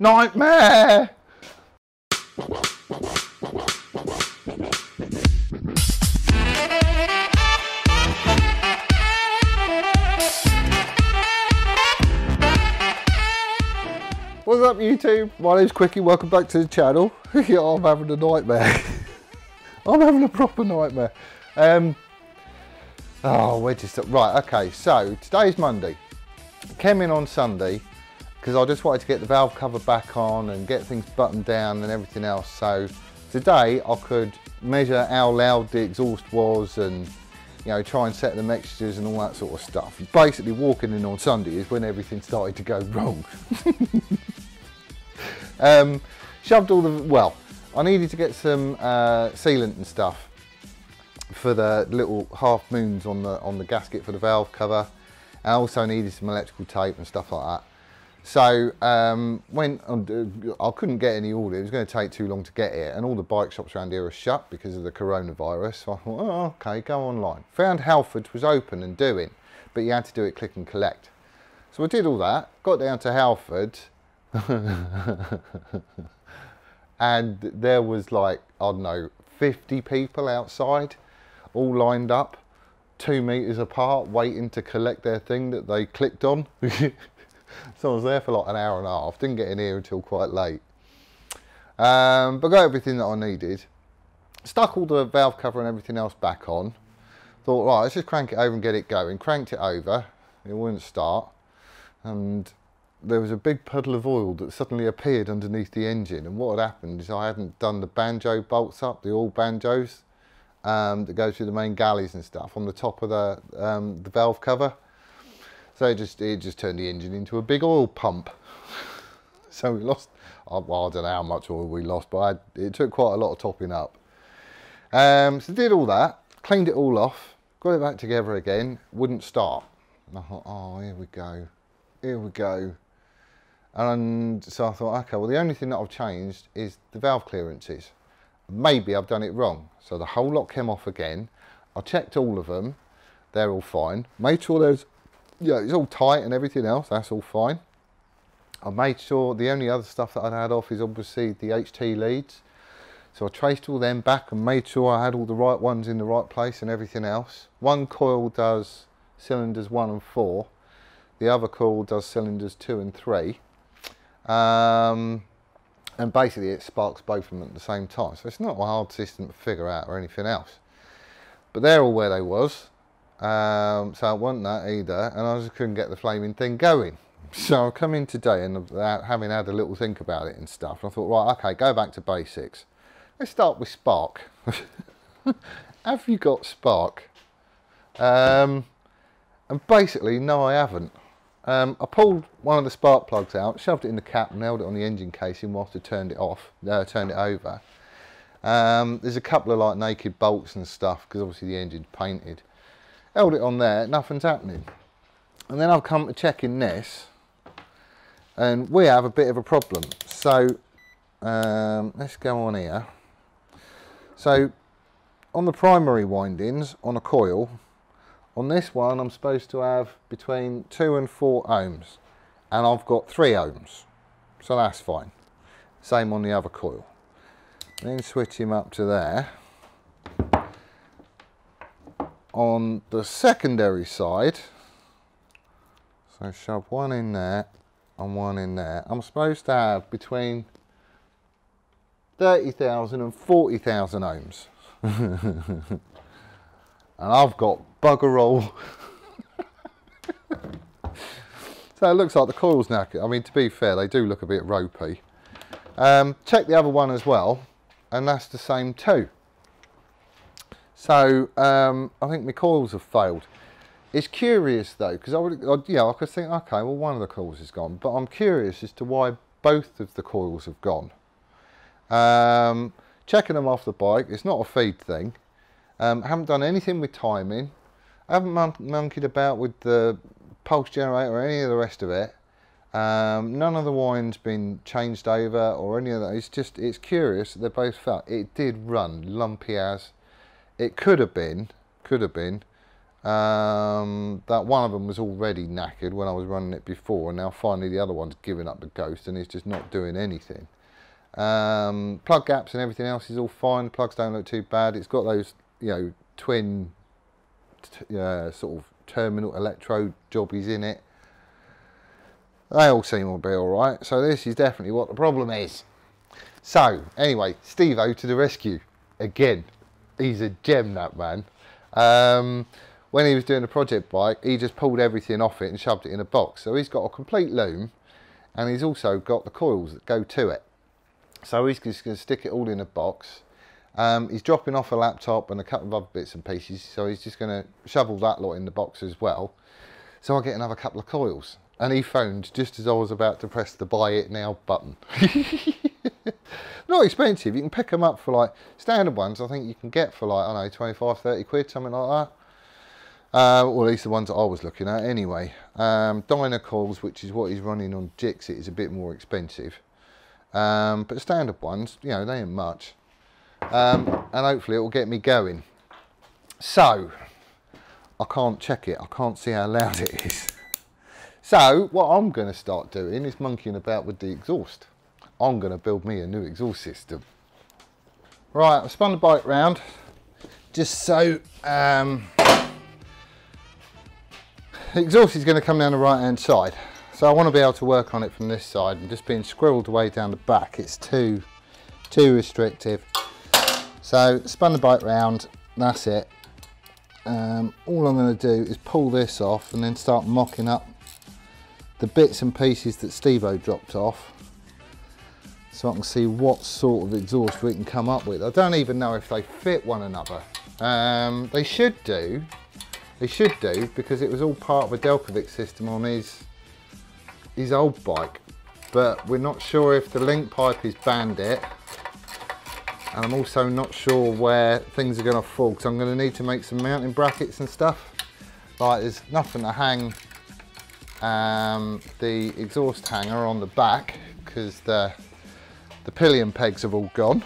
Nightmare! What's up YouTube? My name's Quickie, welcome back to the channel. Yeah, I'm having a nightmare. I'm having a proper nightmare. Oh, where to start? Right, okay, so today's Monday. Came in on Sunday because I just wanted to get the valve cover back on and get things buttoned down and everything else. So today I could measure how loud the exhaust was and, you know, try and set the mixtures and all that sort of stuff. Basically walking in on Sunday is when everything started to go wrong. Shoved all the, well, I needed to get some sealant and stuff for the little half moons on the gasket for the valve cover. I also needed some electrical tape and stuff like that. So I couldn't get any order, it was going to take too long to get it, and all the bike shops around here are shut because of the coronavirus. So I thought, oh, okay, go online. Found Halford's was open and doing, but you had to do it click and collect. So I did all that, got down to Halford, and there was like, I don't know, 50 people outside, all lined up, 2 meters apart, waiting to collect their thing that they clicked on. So I was there for like an hour and a half, didn't get in here until quite late. But got everything that I needed. Stuck all the valve cover and everything else back on. Thought, right, let's just crank it over and get it going. Cranked it over, it wouldn't start. And there was a big puddle of oil that suddenly appeared underneath the engine. And what had happened is I hadn't done the banjo bolts up, the oil banjos, that go through the main galleys and stuff on the top of the valve cover. So it just turned the engine into a big oil pump. So we lost, well, I don't know how much oil we lost, but it took quite a lot of topping up. So did all that, cleaned it all off, got it back together again, wouldn't start. And I thought, oh, here we go, here we go. And so I thought, okay, well, the only thing that I've changed is the valve clearances. Maybe I've done it wrong. So the whole lot came off again. I checked all of them, they're all fine. Made sure there's, yeah, it's all tight and everything else, that's all fine. I made sure the only other stuff that I'd had off is obviously the HT leads. So I traced all them back and made sure I had all the right ones in the right place and everything else. One coil does cylinders 1 and 4. The other coil does cylinders 2 and 3. And basically it sparks both of them at the same time. So it's not a hard system to figure out or anything else. But they're all where they was. So I wasn't that either, and I just couldn't get the flaming thing going. So I come in today and having had a little think about it and stuff, and I thought, right, okay, go back to basics. Let's start with spark. Have you got spark? And basically, no, I haven't. I pulled one of the spark plugs out, shoved it in the cap and held it on the engine casing whilst I turned it off, turned it over. There's a couple of like naked bolts and stuff because obviously the engine's painted. Held it on there, nothing's happening. And then I've come to checking this and we have a bit of a problem. So let's go on here. So on the primary windings on a coil, on this one I'm supposed to have between 2 and 4 ohms and I've got 3 ohms, so that's fine. Same on the other coil. Then switch him up to there. On the secondary side, so shove one in there and one in there, I'm supposed to have between 30,000 and 40,000 ohms. And I've got bugger all. So it looks like the coil's knackered. I mean, to be fair, they do look a bit ropey. Check the other one as well, and that's the same too. So I think my coils have failed. It's curious though, because I could think, okay, well one of the coils is gone, but I'm curious as to why both of the coils have gone. Checking them off the bike, it's not a feed thing. Haven't done anything with timing. I haven't monkeyed about with the pulse generator or any of the rest of it. None of the wiring's been changed over or any of that. It's curious that they both felt. It did run lumpy as. It could have been That one of them was already knackered when I was running it before, and now finally the other one's given up the ghost and it's just not doing anything. Plug gaps and everything else is all fine. The plugs don't look too bad. It's got those, you know, twin sort of terminal electrode jobbies in it. They all seem to be alright, so this is definitely what the problem is. So anyway, Steve-O to the rescue again. He's a gem, that man. When he was doing the project bike, he just pulled everything off it and shoved it in a box. So he's got a complete loom, and he's also got the coils that go to it. So he's just going to stick it all in a box. He's dropping off a laptop and a couple of other bits and pieces, so he's just going to shovel that lot in the box as well. So I get another couple of coils. And he phoned just as I was about to press the buy it now button. Not expensive, you can pick them up for like, standard ones I think you can get for like, I don't know, 25, 30 quid, something like that. Or at least the ones that I was looking at anyway. Dyna coils, which is what he's running on Jixit, is a bit more expensive. But the standard ones, you know, they ain't much. And hopefully it will get me going. So, I can't check it, I can't see how loud it is. So what I'm going to start doing is monkeying about with the exhaust. I'm going to build me a new exhaust system. Right, I've spun the bike round just so the exhaust is going to come down the right hand side. So I want to be able to work on it from this side, and just being squirreled away down the back, it's too restrictive. So spun the bike round, that's it. All I'm going to do is pull this off and then start mocking up the bits and pieces that Steve-O dropped off, so I can see what sort of exhaust we can come up with. I don't even know if they fit one another. They should do, because it was all part of a Delcovic system on his old bike, but we're not sure if the link pipe is Bandit, and I'm also not sure where things are going to fall, because I'm going to need to make some mounting brackets and stuff. Like, there's nothing to hang the exhaust hanger on the back, because the pillion pegs have all gone.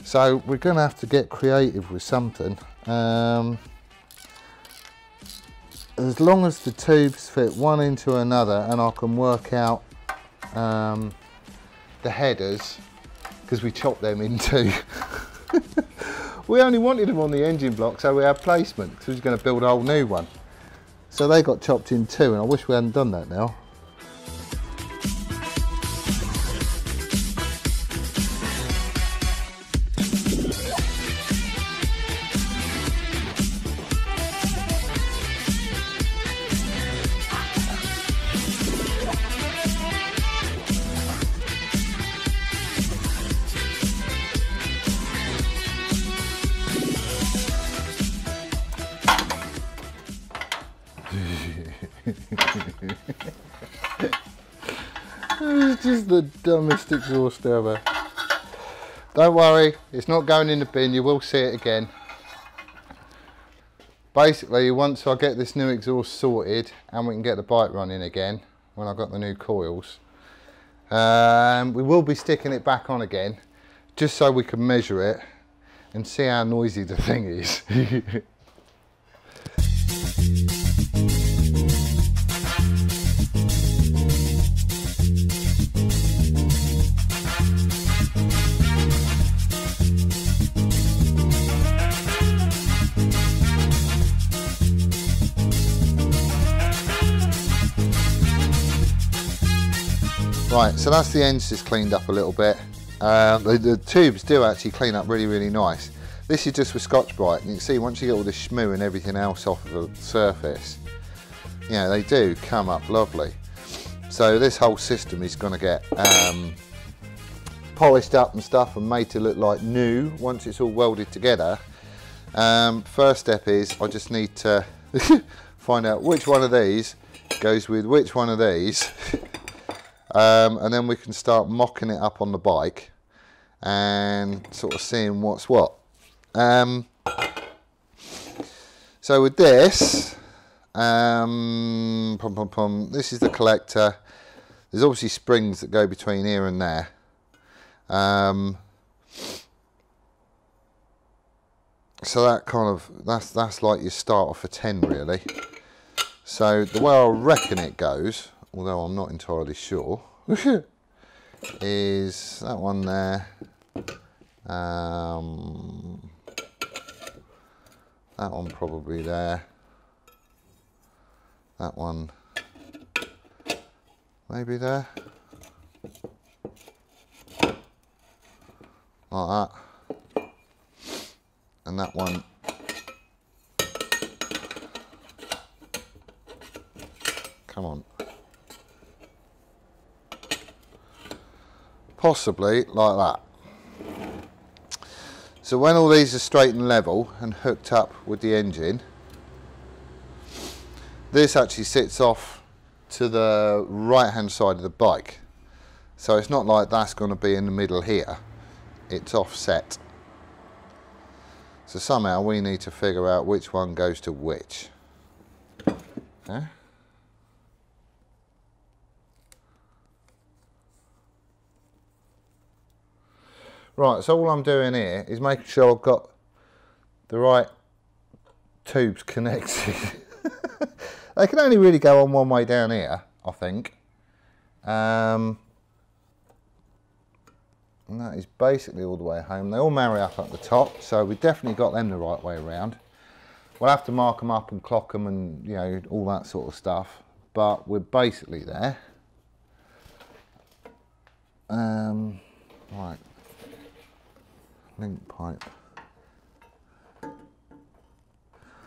So we're going to have to get creative with something. As long as the tubes fit one into another and I can work out the headers, because we chopped them in two. We only wanted them on the engine block so we had placement, because we was going to build a whole new one. So they got chopped in two, and I wish we hadn't done that now. It's just the dumbest exhaust ever. Don't worry, it's not going in the bin, you will see it again. Basically, once I get this new exhaust sorted and we can get the bike running again, when I've got the new coils, we will be sticking it back on again, just so we can measure it and see how noisy the thing is. Right, so that's the ends just cleaned up a little bit. The tubes do actually clean up really, really nice. This is just with Scotch-Brite, and you can see once you get all the schmoo and everything else off of the surface, you know, they do come up lovely. So this whole system is going to get polished up and stuff and made to look like new once it's all welded together. First step is I just need to find out which one of these goes with which one of these. And then we can start mocking it up on the bike and sort of seeing what's what. So with this, this is the collector. There's obviously springs that go between here and there. So that kind of, that's like your starter for 10 really. So the way I reckon it goes, although I'm not entirely sure, is that one there, that one probably there, that one maybe there, like that, and that one come on, possibly like that. So when all these are straight and level and hooked up with the engine, this actually sits off to the right hand side of the bike. So it's not like that's going to be in the middle here, it's offset. So somehow we need to figure out which one goes to which. Okay. Right, so all I'm doing here is making sure I've got the right tubes connected. They can only really go on one way down here, I think. And that is basically all the way home. They all marry up at the top, so we've definitely got them the right way around. We'll have to mark them up and clock them and, you know, all that sort of stuff, but we're basically there. Right. Link pipe. I'm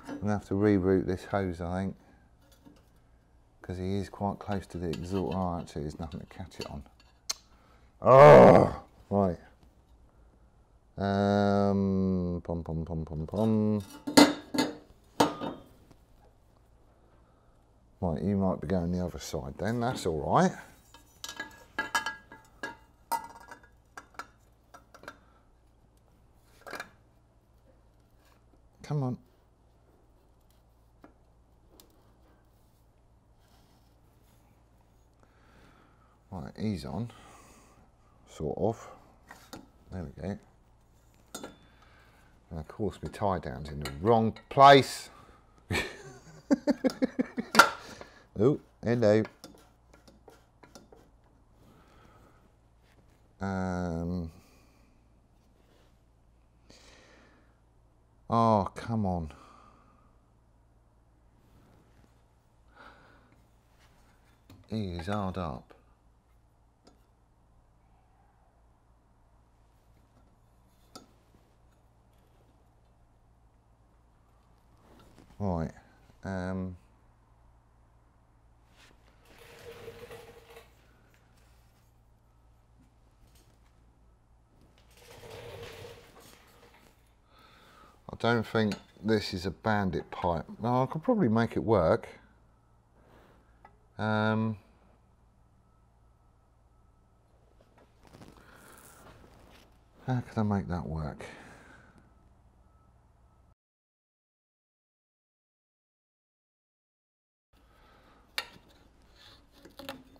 going to have to reroute this hose, I think, because he is quite close to the exhaust. Oh, actually, there's nothing to catch it on. Oh, right. Pom pom pom pom pom. Right, you might be going the other side then. That's all right. Come on. Right, he's on. Sort of. There we go. And of course my tie down's in the wrong place. Oh, hello. Oh, come on. He is hard up. Right. I don't think this is a Bandit pipe. No, I could probably make it work. How can I make that work?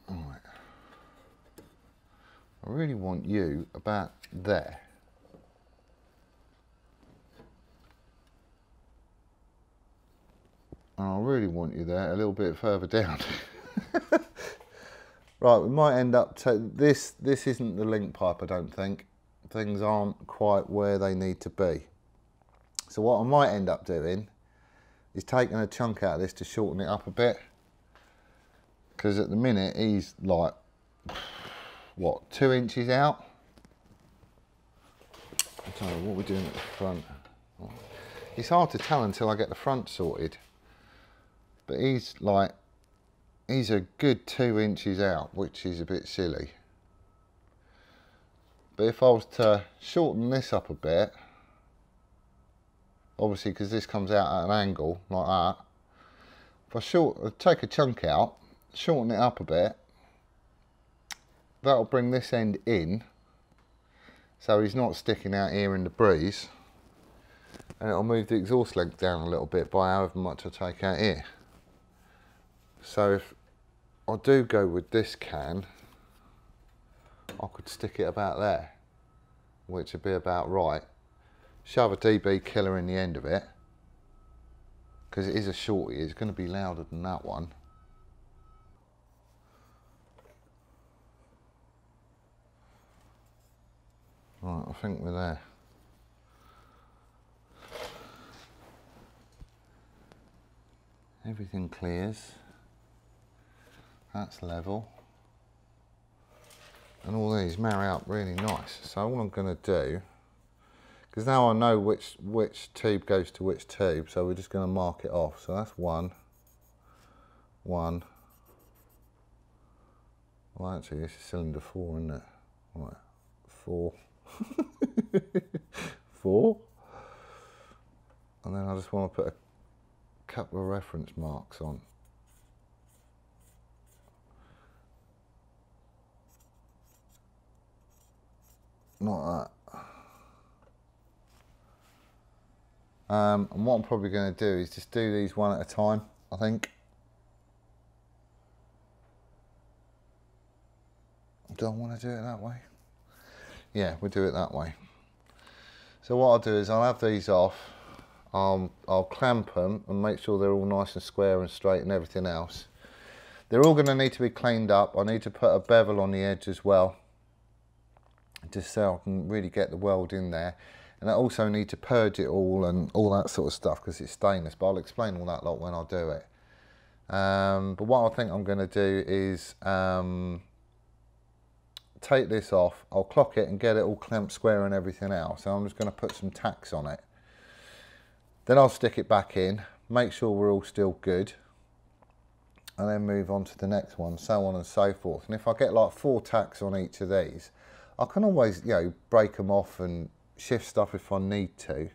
Right. I really want you about there. And I really want you there a little bit further down. Right, we might end up this isn't the link pipe, I don't think. Things aren't quite where they need to be. So what I might end up doing is taking a chunk out of this to shorten it up a bit. Because at the minute he's like, what, 2 inches out? I don't know what we're doing at the front. It's hard to tell until I get the front sorted. But he's like, he's a good 2 inches out, which is a bit silly. But if I was to shorten this up a bit, obviously because this comes out at an angle like that, if I take a chunk out, shorten it up a bit, that'll bring this end in, so he's not sticking out here in the breeze, and it'll move the exhaust length down a little bit by however much I take out here. So if I do go with this can, I could stick it about there, which would be about right. shove a dB killer in the end of it, because it is a shorty. It's going to be louder than that one. Right, I think we're there. Everything clears. That's level. And all these marry up really nice. So all I'm going to do, because now I know which tube goes to which tube, so we're just going to mark it off. So that's one. Well, actually, this is cylinder 4, isn't it? Right, 4. 4. And then I just want to put a couple of reference marks on. Like that. And what I'm probably going to do is just do these one at a time, I think. Do I want to do it that way? Yeah, we'll do it that way. So what I'll do is I'll have these off, I'll clamp them and make sure they're all nice and square and straight and everything else. They're all going to need to be cleaned up. I need to put a bevel on the edge as well, just so I can really get the weld in there. And I also need to purge it all and all that sort of stuff because it's stainless, but I'll explain all that lot when I do it. But what I think I'm going to do is take this off, I'll clock it and get it all clamped square and everything else. So I'm just going to put some tacks on it. Then I'll stick it back in, make sure we're all still good, and then move on to the next one, so on and so forth. And if I get like 4 tacks on each of these, I can always, you know, break them off and shift stuff if I need to.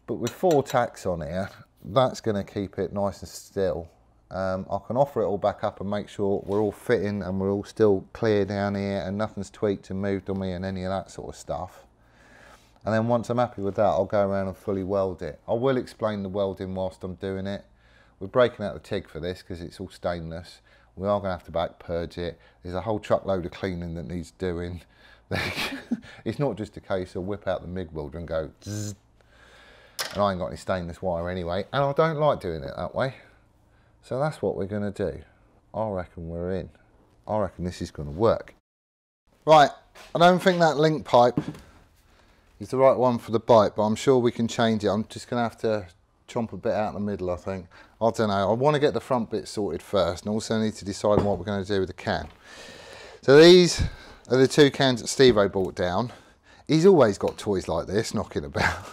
But with 4 tacks on here, that's going to keep it nice and still. I can offer it all back up and make sure we're all fitting and we're all still clear down here and nothing's tweaked and moved on me and any of that sort of stuff. And then once I'm happy with that, I'll go around and fully weld it. I will explain the welding whilst I'm doing it. We're breaking out the TIG for this because it's all stainless. We are going to have to back purge it. There's a whole truckload of cleaning that needs doing. It's not just a case of whip out the MIG welder and go zzz. And I ain't got any stainless wire anyway, and I don't like doing it that way. So that's what we're going to do. I reckon we're in. I reckon this is going to work. Right, I don't think that link pipe is the right one for the bike, but I'm sure we can change it. I'm just going to have to chomp a bit out in the middle, I think. I don't know. I want to get the front bit sorted first, and also need to decide on what we're going to do with the can. So these are the 2 cans that Steve-O brought down. He's always got toys like this knocking about.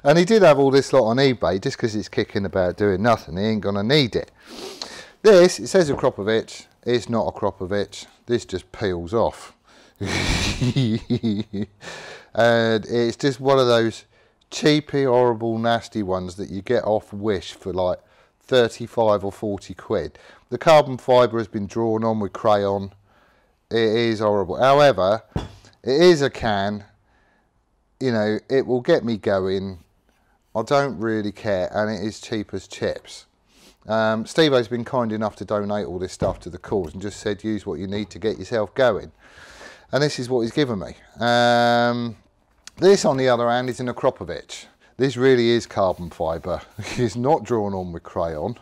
And he did have all this lot on eBay just because he's kicking about doing nothing. He ain't going to need it. This, it says a Kropovich. It's not a Kropovich. This just peels off. And it's just one of those cheapy, horrible, nasty ones that you get off Wish for like 35 or 40 quid. The carbon fibre has been drawn on with crayon. It is horrible. However, it is a can. You know, it will get me going. I don't really care, and it is cheap as chips. Steve-O's been kind enough to donate all this stuff to the cause and just said use what you need to get yourself going. And this is what he's given me. This, on the other hand, is an Kropovich. This really is carbon fibre. It's not drawn on with crayon.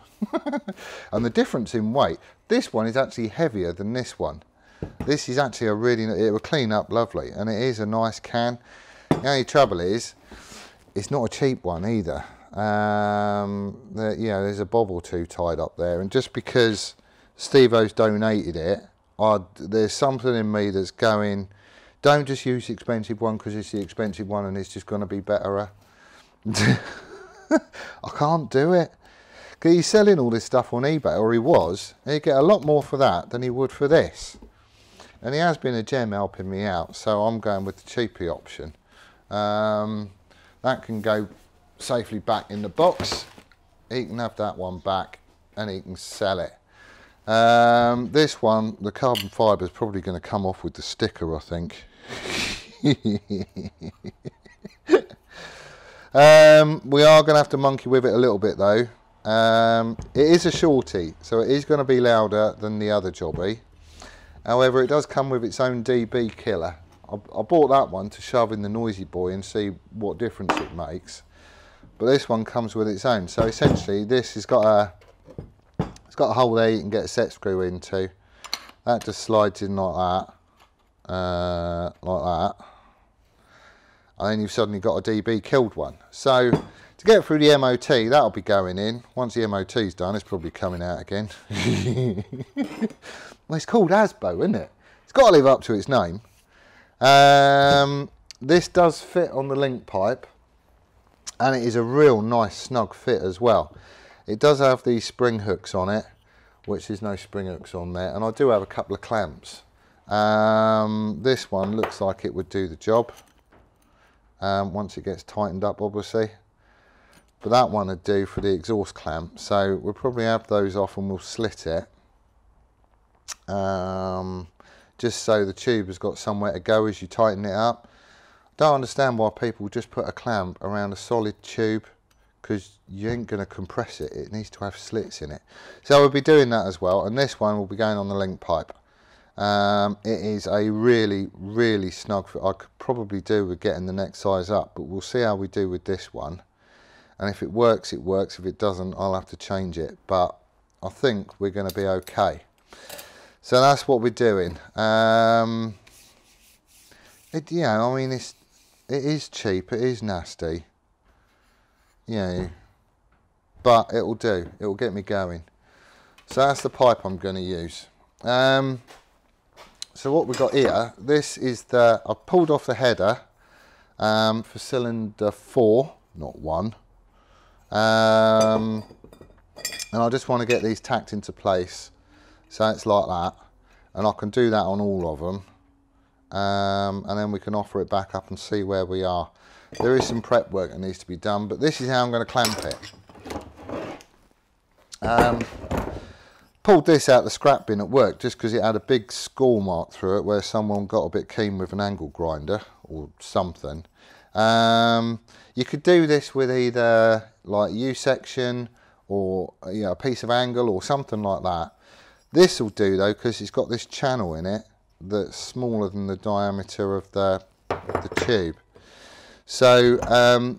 And the difference in weight, this one is actually heavier than this one. This is actually a really, it will clean up lovely, and it is a nice can. The only trouble is, it's not a cheap one either. Yeah, there's a bob or two tied up there, and just because Steve-O's donated it, there's something in me that's going, don't just use the expensive one because it's the expensive one and it's just going to be better. I can't do it. Because he's selling all this stuff on eBay, or he was, and he'd get a lot more for that than he would for this. And he has been a gem helping me out, so I'm going with the cheapy option. That can go safely back in the box. He can have that one back and he can sell it. This one, the carbon fibre is probably going to come off with the sticker, I think. We are going to have to monkey with it a little bit though. It is a shorty, so it is going to be louder than the other jobby. However, it does come with its own dB killer. I bought that one to shove in the Noisy Boy and see what difference it makes. But this one comes with its own. So essentially this has got a hole there you can get a set screw into. That just slides in like that. And then you've suddenly got a DB killed one. So to get through the MOT, that'll be going in. Once the MOT's done, it's probably coming out again. Well, it's called ASBO, isn't it? It's got to live up to its name. This does fit on the link pipe, and it is a real nice snug fit as well. It does have these spring hooks on it, which there's no spring hooks on there, and I do have a couple of clamps. This one looks like it would do the job once it gets tightened up, obviously. But that one would do for the exhaust clamp, so we'll probably have those off and we'll slit it. Just so the tube has got somewhere to go as you tighten it up. Don't understand why people just put a clamp around a solid tube, because you ain't going to compress it. It needs to have slits in it. So we'll be doing that as well, and this one will be going on the link pipe. It is a really, really snug fit. I could probably do with getting the next size up, but we'll see how we do with this one. And if it works, it works. If it doesn't, I'll have to change it. But I think we're going to be okay. So that's what we're doing. I mean, it is cheap. It is nasty. But it'll do. It'll get me going. So that's the pipe I'm going to use. So what we've got here, this is I've pulled off the header for cylinder 4, not 1. And I just want to get these tacked into place. So it's like that. And I can do that on all of them. And then we can offer it back up and see where we are. There is some prep work that needs to be done, but this is how I'm going to clamp it. Pulled this out the scrap bin at work just because it had a big score mark through it where someone got a bit keen with an angle grinder or something. You could do this with either like U-section or a piece of angle or something like that. This will do though because it's got this channel in it that's smaller than the diameter of the tube. So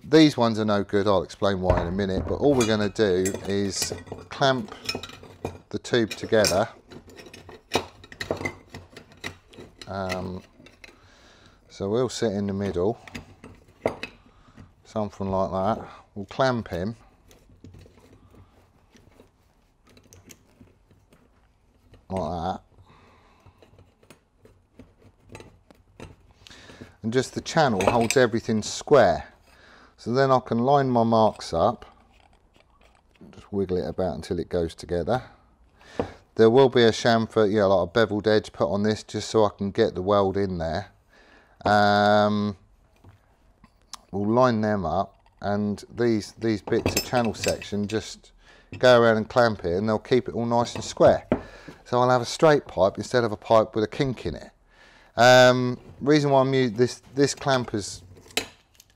these ones are no good. I'll explain why in a minute, but all we're going to do is clamp the tube together. So we'll sit in the middle, something like that. We'll clamp him. Like that. And just the channel holds everything square. So then I can line my marks up, just wiggle it about until it goes together. There will be a chamfer, like a beveled edge put on this just so I can get the weld in there. We'll line them up, and these bits of channel section just go around and clamp it, and they'll keep it all nice and square. So I'll have a straight pipe instead of a pipe with a kink in it. Reason why I'm using this clamp is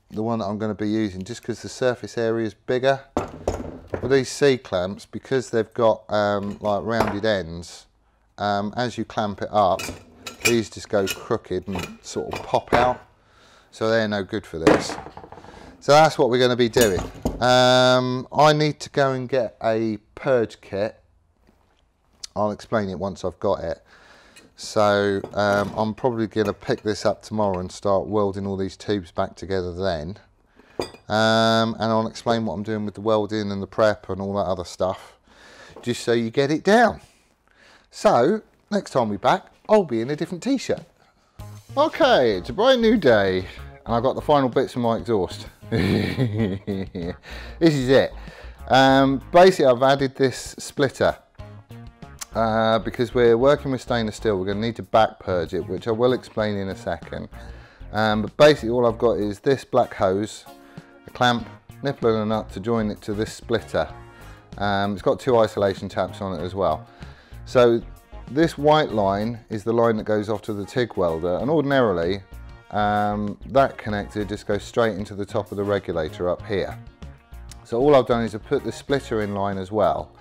the one that I'm going to be using, just because the surface area is bigger. With these C clamps, because they've got like rounded ends, as you clamp it up, these just go crooked and sort of pop out, so they're no good for this. So that's what we're going to be doing. I need to go and get a purge kit. I'll explain it once I've got it. So I'm probably going to pick this up tomorrow and start welding all these tubes back together then. And I'll explain what I'm doing with the welding and the prep and all that other stuff, just so you get it down. So next time we're back, I'll be in a different t-shirt. Okay, it's a brand new day, and I've got the final bits of my exhaust. This is it. Basically I've added this splitter. Because we're working with stainless steel, we're going to need to back purge it, which I will explain in a second. But basically all I've got is this black hose, a clamp, nipple and a nut to join it to this splitter. It's got 2 isolation taps on it as well. So this white line is the line that goes off to the TIG welder, and ordinarily that connector just goes straight into the top of the regulator up here. So all I've done is I've put the splitter in line as well.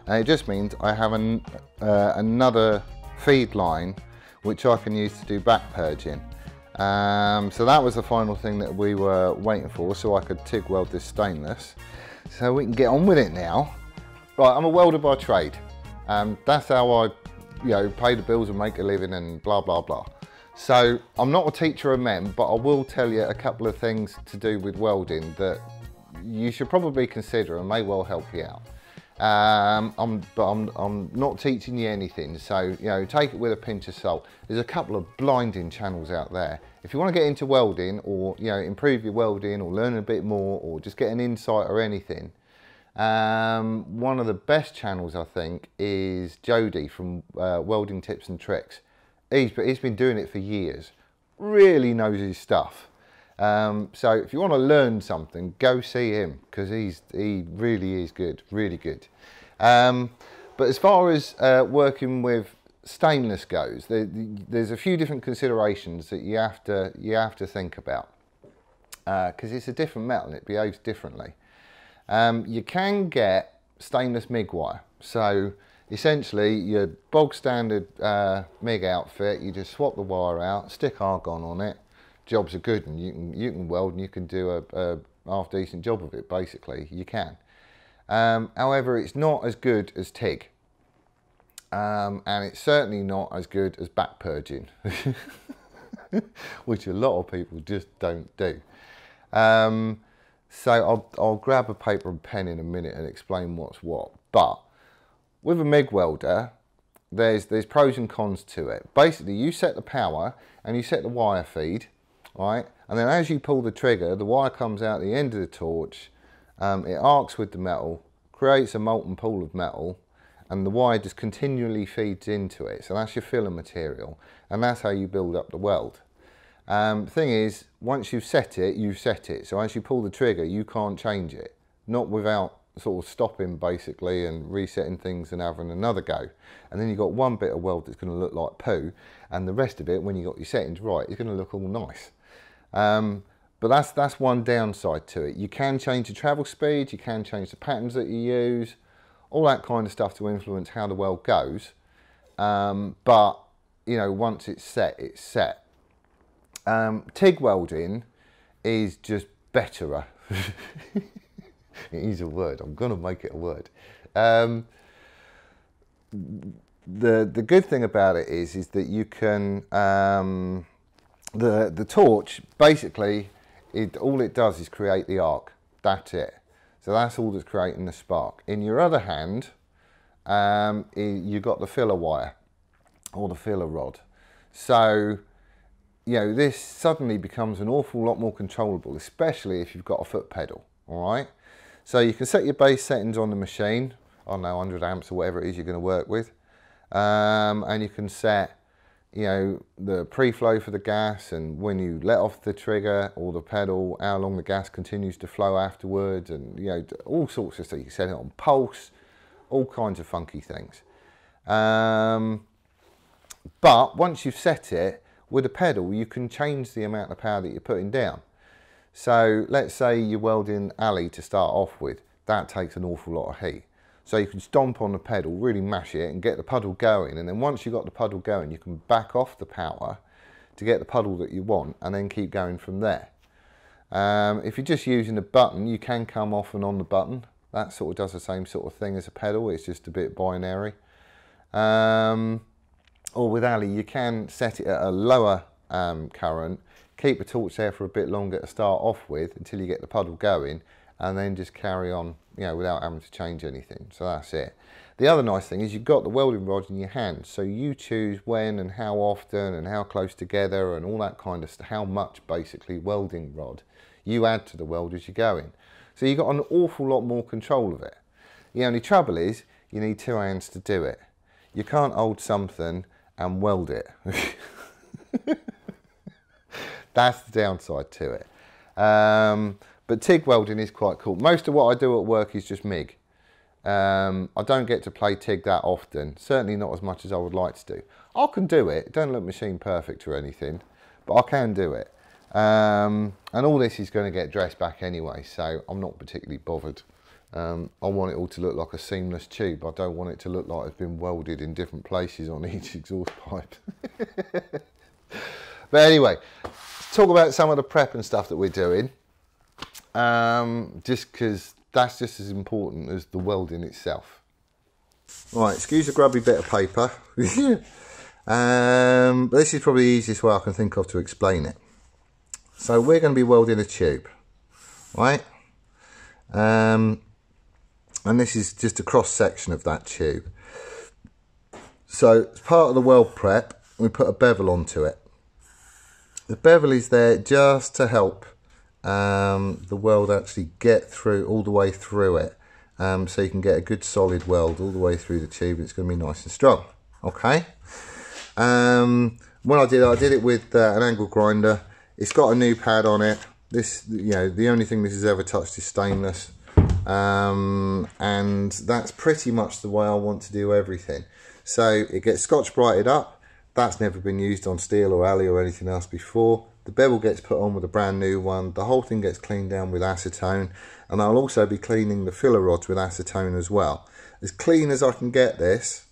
And it just means I have another feed line which I can use to do back purging. So that was the final thing that we were waiting for, so I could TIG weld this stainless. So we can get on with it now. Right, I'm a welder by trade. That's how I, pay the bills and make a living and blah, blah, blah. So I'm not a teacher of men, but I will tell you a couple of things to do with welding that you should probably consider and may well help you out. But I'm not teaching you anything, so take it with a pinch of salt. There's a couple of blinding channels out there. If you want to get into welding, or improve your welding, or learn a bit more, or just get an insight or anything, one of the best channels I think is Jody from Welding Tips and Tricks. He's been doing it for years, really knows his stuff. So if you want to learn something, go see him, because he really is good, really good. But as far as working with stainless goes, there's a few different considerations that you have to think about, because it's a different metal and it behaves differently. You can get stainless MIG wire. So essentially your bog standard MIG outfit, you just swap the wire out, stick argon on it, jobs are good, and you can weld and you can do a half decent job of it, basically. You can. However, it's not as good as TIG, and it's certainly not as good as back purging, which a lot of people just don't do. So I'll grab a paper and pen in a minute and explain what's what. But with a MIG welder, there's pros and cons to it. Basically, you set the power and you set the wire feed, right? And then as you pull the trigger, the wire comes out the end of the torch, it arcs with the metal, creates a molten pool of metal, and the wire just continually feeds into it. So that's your filler material, and that's how you build up the weld. Thing is, once you've set it, you've set it. So as you pull the trigger, you can't change it. Not without sort of stopping basically and resetting things and having another go. And then you've got one bit of weld that's going to look like poo, and the rest of it, when you've got your settings right, is going to look all nice. But that's one downside to it. You can change the travel speed, you can change the patterns that you use, all that kind of stuff to influence how the weld goes. But once it's set, it's set. TIG welding is just betterer. It is a word. I'm going to make it a word. The good thing about it is that you can the torch basically all it does is create the arc. That's it. So that's all that's creating the spark. In your other hand, you've got the filler wire or the filler rod. So this suddenly becomes an awful lot more controllable, especially if you've got a foot pedal. All right. So you can set your base settings on the machine, I don't know, 100 amps or whatever it is you're going to work with, and you can set, the pre-flow for the gas, and when you let off the trigger or the pedal, how long the gas continues to flow afterwards, and all sorts of stuff. You can set it on pulse, all kinds of funky things. But once you've set it with a pedal, you can change the amount of power that you're putting down. So let's say you're welding alley to start off with. That takes an awful lot of heat. So you can stomp on the pedal, really mash it and get the puddle going. And then once you've got the puddle going, you can back off the power to get the puddle that you want and then keep going from there. If you're just using a button, you can come off and on the button. That sort of does the same sort of thing as a pedal. It's just a bit binary. Or with alley, you can set it at a lower current, keep the torch there for a bit longer to start off with until you get the puddle going, and then just carry on, without having to change anything. So that's it. The other nice thing is you've got the welding rod in your hand, so you choose when and how often and how close together and all that kind of stuff, how much basically welding rod you add to the weld as you're going. So you've got an awful lot more control of it. The only trouble is you need two hands to do it. You can't hold something and weld it. That's the downside to it. But TIG welding is quite cool. Most of what I do at work is just MIG. I don't get to play TIG that often, certainly not as much as I would like to do. I can do it. It don't look machine perfect or anything, but I can do it. And all this is going to get dressed back anyway, so I'm not particularly bothered. I want it all to look like a seamless tube. I don't want it to look like it's been welded in different places on each exhaust pipe. But anyway, talk about some of the prep and stuff that we're doing, just because that's just as important as the welding itself. Right, excuse the grubby bit of paper. But this is probably the easiest way I can think of to explain it. So we're going to be welding a tube, right? And this is just a cross section of that tube. So as part of the weld prep, we put a bevel onto it. The bevel is there just to help the weld actually get through all the way through it, so you can get a good solid weld all the way through the tube. It's going to be nice and strong. Okay. When I did it with an angle grinder. It's got a new pad on it. This, you know, the only thing this has ever touched is stainless, and that's pretty much the way I want to do everything. So it gets Scotch Brighted up. That's never been used on steel or alley or anything else before. The bevel gets put on with a brand new one. The whole thing gets cleaned down with acetone, and I'll also be cleaning the filler rods with acetone as well. As clean as I can get this,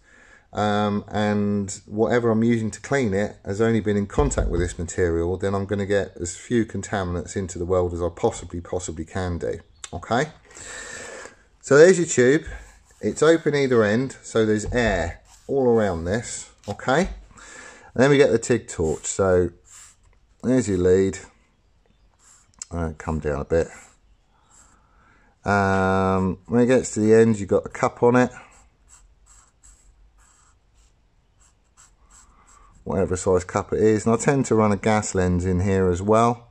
and whatever I'm using to clean it has only been in contact with this material, then I'm going to get as few contaminants into the weld as I possibly can do. Okay, so there's your tube. It's open either end, so there's air all around this. Okay, and then we get the TIG torch. So there's your lead. Come down a bit. When it gets to the end, you've got the cup on it, whatever size cup it is, and I tend to run a gas lens in here as well,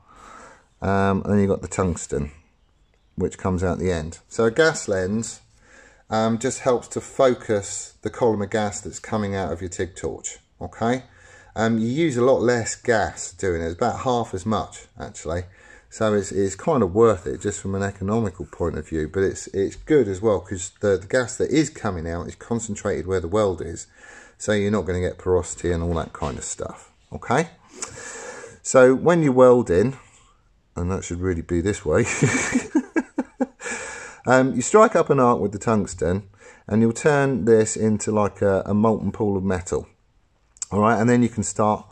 and then you've got the tungsten which comes out the end. So a gas lens just helps to focus the column of gas that's coming out of your TIG torch. Okay, you use a lot less gas doing it. It's about half as much actually, so it's kind of worth it just from an economical point of view, but it's good as well because the gas that is coming out is concentrated where the weld is, so you're not going to get porosity and all that kind of stuff. Okay, so when you're welding, and that should really be this way, you strike up an arc with the tungsten and you'll turn this into like a molten pool of metal. All right, and then you can start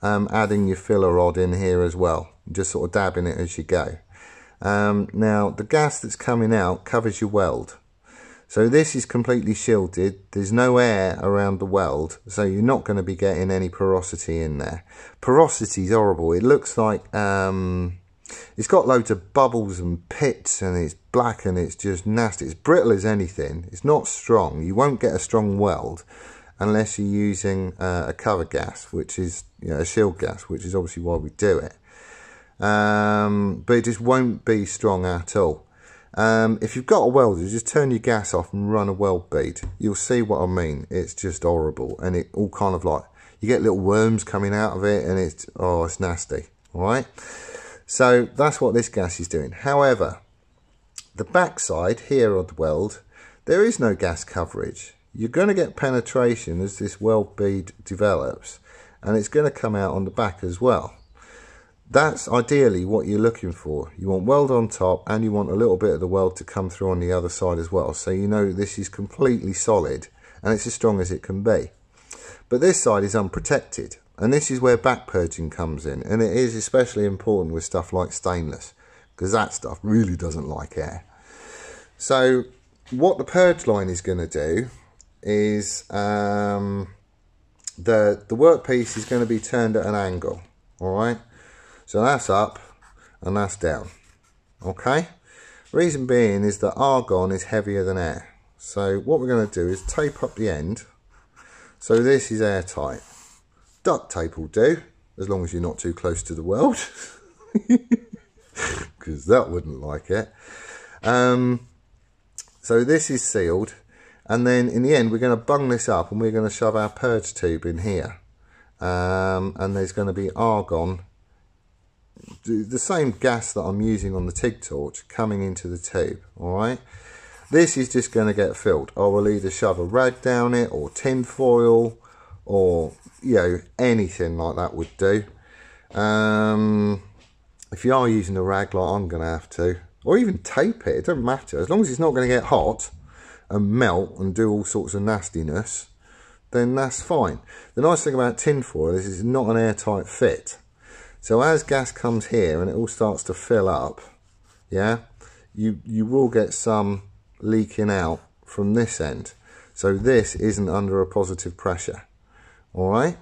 adding your filler rod in here as well, just sort of dabbing it as you go. Now the gas that's coming out covers your weld, so this is completely shielded. There's no air around the weld, so you're not going to be getting any porosity in there. Porosity is horrible. It looks like it's got loads of bubbles and pits, and it's black and it's just nasty. It's brittle as anything. It's not strong. You won't get a strong weld unless you're using a cover gas, which is, you know, a shield gas, which is obviously why we do it. But it just won't be strong at all. If you've got a welder, just turn your gas off and run a weld bead. You'll see what I mean. It's just horrible, and it all kind of like, you get little worms coming out of it, and it's nasty. All right, so that's what this gas is doing. However, the backside here of the weld, there is no gas coverage. You're going to get penetration as this weld bead develops, and it's going to come out on the back as well. That's ideally what you're looking for. You want weld on top, and you want a little bit of the weld to come through on the other side as well, so you know this is completely solid and it's as strong as it can be. But this side is unprotected, and this is where back purging comes in, and it is especially important with stuff like stainless, because that stuff really doesn't like air. So what the purge line is going to do is the workpiece is going to be turned at an angle. All right, so that's up and that's down. Okay, reason being is that argon is heavier than air, so what we're going to do is tape up the end so this is airtight. Duct tape will do, as long as you're not too close to the weld, because that wouldn't like it. So this is sealed, and then in the end we're going to bung this up and we're going to shove our purge tube in here, and there's going to be argon, the same gas that I'm using on the TIG torch, coming into the tube. All right, this is just going to get filled. I will either shove a rag down it, or tin foil, or, you know, anything like that would do. If you are using a rag, like I'm going to have to, or even tape it, it doesn't matter, as long as it's not going to get hot and melt and do all sorts of nastiness, then that's fine. The nice thing about tin foil is it's not an airtight fit, So as gas comes here and it all starts to fill up, yeah, you will get some leaking out from this end. So this isn't under a positive pressure, all right?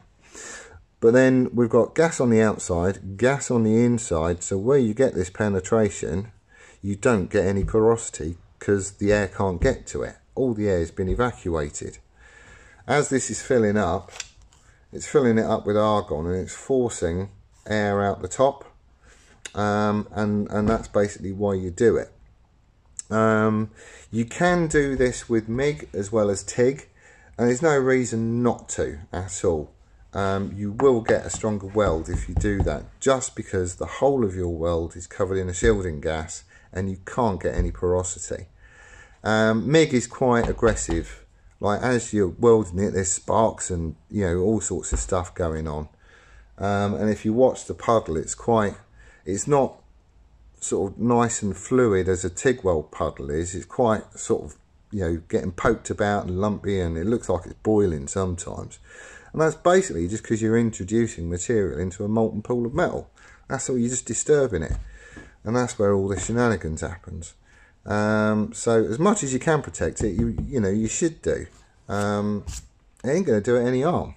But then we've got gas on the outside, gas on the inside, so where you get this penetration, you don't get any porosity because the air can't get to it. All the air has been evacuated. As this is filling up, it's filling it up with argon and it's forcing air out the top, and that's basically why you do it. You can do this with MIG as well as TIG, and there's no reason not to at all. You will get a stronger weld if you do that, just because the whole of your weld is covered in a shielding gas and you can't get any porosity. MIG is quite aggressive. Like as you're welding it, there's sparks and all sorts of stuff going on. And if you watch the puddle, it's not sort of nice and fluid as a TIG weld puddle is. It's quite sort of getting poked about and lumpy, and it looks like it's boiling sometimes. And that's basically just because you're introducing material into a molten pool of metal. That's all, you're just disturbing it. And that's where all the shenanigans happens. So as much as you can protect it, you should do. It ain't going to do it any harm.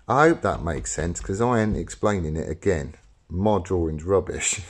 I hope that makes sense, because I ain't explaining it again. My drawing's rubbish.